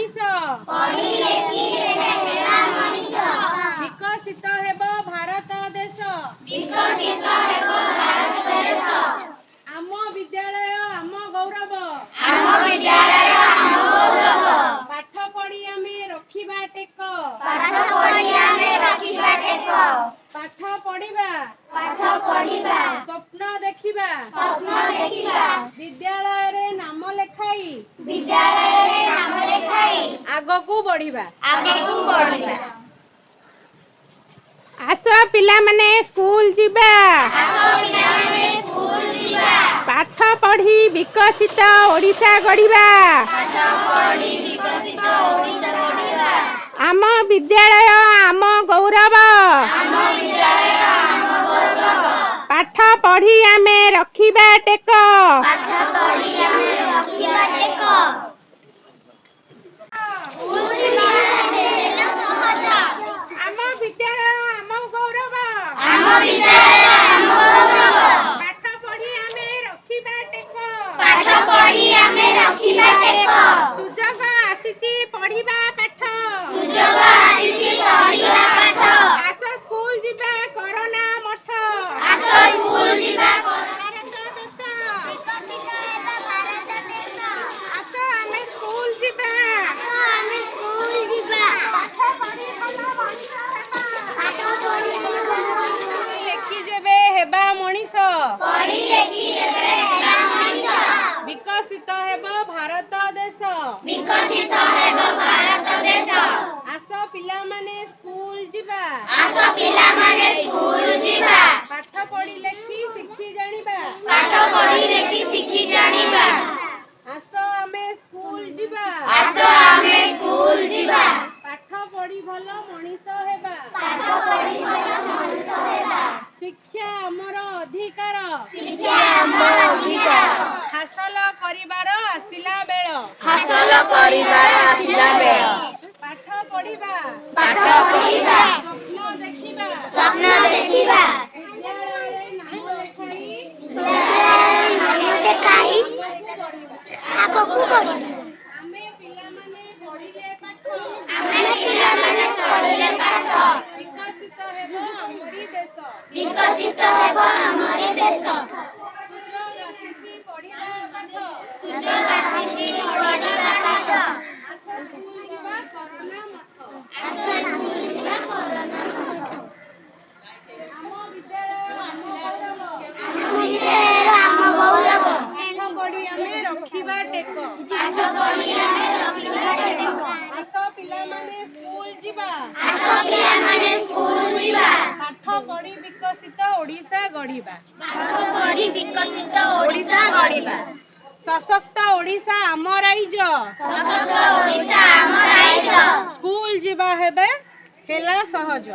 मनीष विकसित हेब भारत देश आम विद्यालय आम गौरव पाठ पढ़ी आमे रखिबा टेक पाठ पढ़िबा स्वप्न देखिबा विद्यालय रे नाम लेखाई आगकू बढ़िबा आस पिला माने स्कूल जीबा पाठ पढ़ी विकसित ओडिशा गढ़िबा आम विद्यालय आम गौरव पाठ पढ़ी आमे रखिबा टेक सुजोग आसीची पढ़िबा पाठ आस स्कूल जीबा कोरोना मठ आस आमे स्कूल जीबा लेखि जेबे हेबा मनीष विकसित हेब भारत देश आस पिला माने स्कूल जीबा पाठ पढ़ी लेखि शिखी जानिबा आस आमे स्कूल जीबा पाठ पढ़ी भल मनीष हेबा शिक्षा हमर अधिकार हासिल करिबार आसिला बेल पाठ पढ़िबा स्वप्न देखिबा विद्यालय नाम लेखाई आगकू बढ़िबा आमे पिला माने पढ़िले पाठ विकसित हेब हमरी देश सुजोग आसीची पढ़िबा पाठ आस स्कूल जीबा कोरोना मठ आम विद्यालय आम गौरव पाठ पढ़ी आमे रखिबा टेक आस पिला माने स्कूल जीबा पाठ पढ़ी विकसित ओडिशा गढ़िबा सशक्त ओडिशा आम राइज स्कूल जीबा हेबे हेला सहज